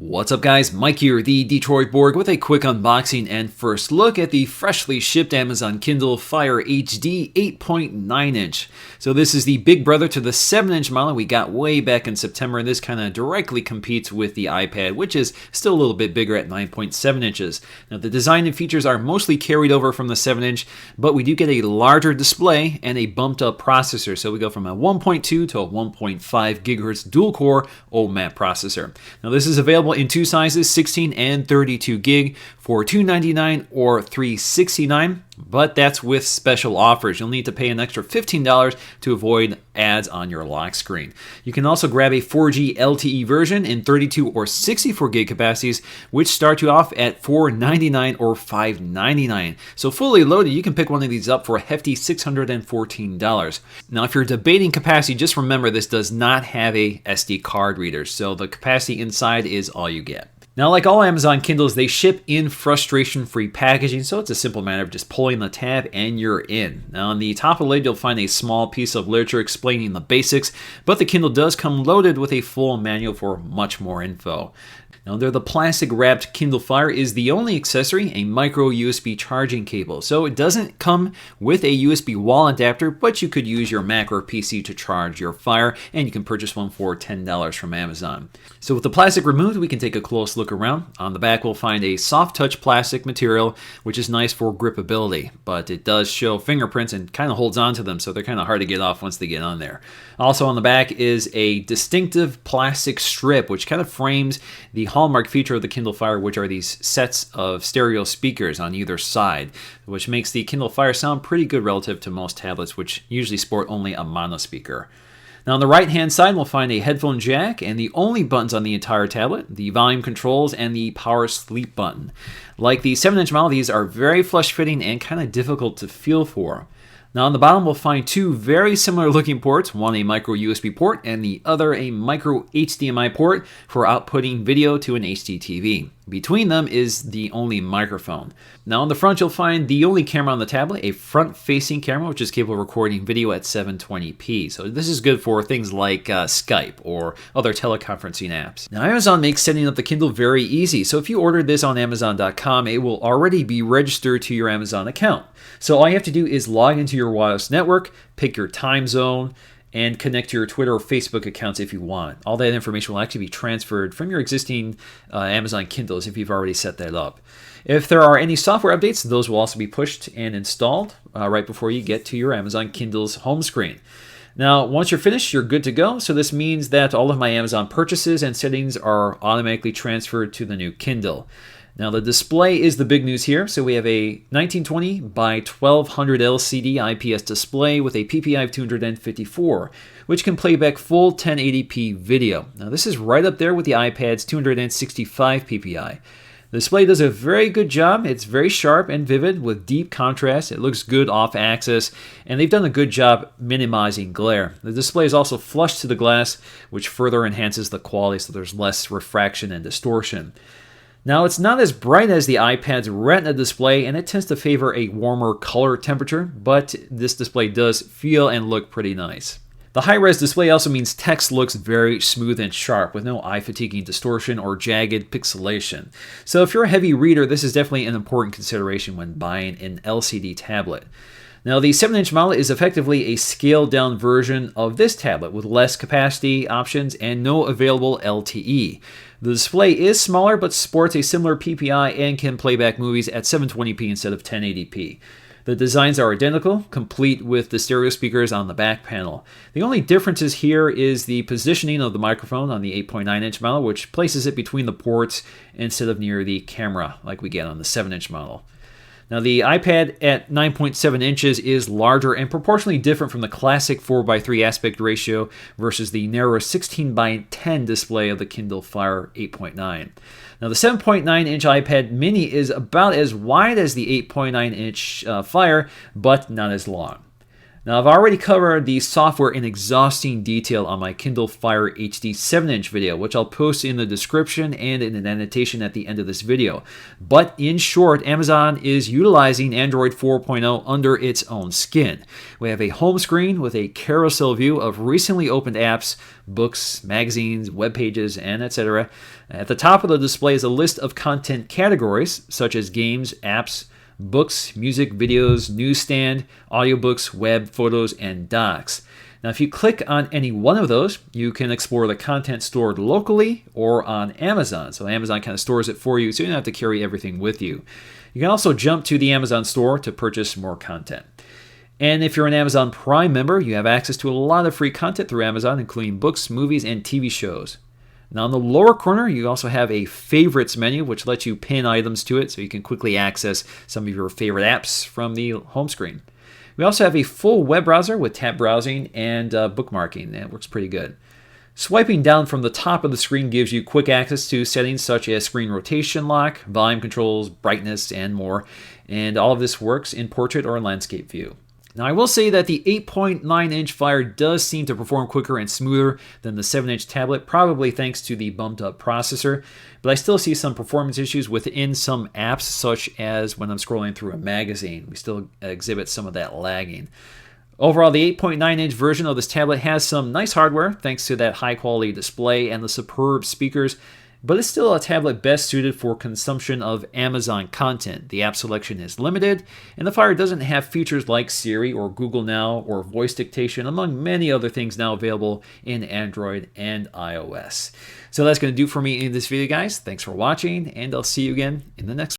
What's up guys, Mike here, the Detroit Borg, with a quick unboxing and first look at the freshly shipped Amazon Kindle Fire HD 8.9 inch. So this is the big brother to the 7-inch model we got way back in September, and this kind of directly competes with the iPad, which is still a little bit bigger at 9.7 inches. Now the design and features are mostly carried over from the 7-inch, but we do get a larger display and a bumped up processor. So we go from a 1.2 to a 1.5 gigahertz dual-core OMAP processor. Now this is available in two sizes, 16 and 32 gig, for $299 or $369, but that's with special offers. You'll need to pay an extra $15 to avoid ads on your lock screen. You can also grab a 4G LTE version in 32 or 64 gig capacities, which start you off at $499 or $599. So fully loaded, you can pick one of these up for a hefty $614. Now, if you're debating capacity, just remember this does not have a SD card reader, so the capacity inside is all you get. Now, like all Amazon Kindles, they ship in frustration-free packaging, so it's a simple matter of just pulling the tab and you're in. Now, on the top of the lid, you'll find a small piece of literature explaining the basics, but the Kindle does come loaded with a full manual for much more info. Now, under the plastic-wrapped Kindle Fire is the only accessory, a micro USB charging cable. So it doesn't come with a USB wall adapter, but you could use your Mac or PC to charge your Fire, and you can purchase one for $10 from Amazon. So with the plastic removed, we can take a close look around. On the back, we'll find a soft touch plastic material, which is nice for gripability, but it does show fingerprints and kind of holds on to them, so they're kind of hard to get off once they get on there. Also on the back is a distinctive plastic strip, which kind of frames the hallmark feature of the Kindle Fire, which are these sets of stereo speakers on either side, which makes the Kindle Fire sound pretty good relative to most tablets, which usually sport only a mono speaker. Now on the right hand side, we'll find a headphone jack, and the only buttons on the entire tablet, the volume controls and the power sleep button. Like the 7-inch model, these are very flush fitting and kind of difficult to feel for. Now on the bottom, we'll find two very similar looking ports, one a micro USB port and the other a micro HDMI port for outputting video to an HD TV. Between them is the only microphone. Now on the front, you'll find the only camera on the tablet, a front-facing camera which is capable of recording video at 720p. So this is good for things like Skype or other teleconferencing apps. Now Amazon makes setting up the Kindle very easy. So if you ordered this on Amazon.com, it will already be registered to your Amazon account. So all you have to do is log into your wireless network, pick your time zone, and connect to your Twitter or Facebook accounts if you want. All that information will actually be transferred from your existing Amazon Kindles if you've already set that up. If there are any software updates, those will also be pushed and installed right before you get to your Amazon Kindle's home screen. Now, once you're finished, you're good to go. So this means that all of my Amazon purchases and settings are automatically transferred to the new Kindle. Now the display is the big news here. So we have a 1920 by 1200 LCD IPS display with a PPI of 254, which can play back full 1080p video. Now this is right up there with the iPad's 265 PPI. The display does a very good job. It's very sharp and vivid with deep contrast. It looks good off axis, and they've done a good job minimizing glare. The display is also flush to the glass, which further enhances the quality so there's less refraction and distortion. Now, it's not as bright as the iPad's Retina display, and it tends to favor a warmer color temperature, but this display does feel and look pretty nice. The high-res display also means text looks very smooth and sharp with no eye-fatiguing distortion or jagged pixelation. So if you're a heavy reader, this is definitely an important consideration when buying an LCD tablet. Now, the 7-inch model is effectively a scaled-down version of this tablet with less capacity options and no available LTE. The display is smaller but sports a similar PPI and can play back movies at 720p instead of 1080p. The designs are identical, complete with the stereo speakers on the back panel. The only differences here is the positioning of the microphone on the 8.9-inch model, which places it between the ports instead of near the camera like we get on the 7-inch model. Now the iPad at 9.7 inches is larger and proportionally different from the classic 4:3 aspect ratio versus the narrower 16:10 display of the Kindle Fire 8.9. Now the 7.9-inch iPad mini is about as wide as the 8.9-inch Fire, but not as long. Now, I've already covered the software in exhausting detail on my Kindle Fire HD 7-inch video, which I'll post in the description and in an annotation at the end of this video. But in short, Amazon is utilizing Android 4.0 under its own skin. We have a home screen with a carousel view of recently opened apps, books, magazines, web pages, and etc. At the top of the display is a list of content categories, such as games, apps, books, music, videos, newsstand, audiobooks, web, photos, and docs. Now, if you click on any one of those, you can explore the content stored locally or on Amazon. So Amazon kind of stores it for you, so you don't have to carry everything with you. You can also jump to the Amazon store to purchase more content. And if you're an Amazon Prime member, you have access to a lot of free content through Amazon, including books, movies, and TV shows. Now, in the lower corner, you also have a favorites menu, which lets you pin items to it so you can quickly access some of your favorite apps from the home screen. We also have a full web browser with tab browsing and bookmarking. That works pretty good. Swiping down from the top of the screen gives you quick access to settings such as screen rotation lock, volume controls, brightness, and more. And all of this works in portrait or landscape view. Now, I will say that the 8.9-inch Fire does seem to perform quicker and smoother than the 7-inch tablet, probably thanks to the bumped-up processor, but I still see some performance issues within some apps, such as when I'm scrolling through a magazine. We still exhibit some of that lagging. Overall, the 8.9-inch version of this tablet has some nice hardware, thanks to that high-quality display and the superb speakers, but it's still a tablet best suited for consumption of Amazon content. The app selection is limited, and the Fire doesn't have features like Siri or Google Now or voice dictation, among many other things now available in Android and iOS. So that's going to do for me in this video, guys. Thanks for watching, and I'll see you again in the next one.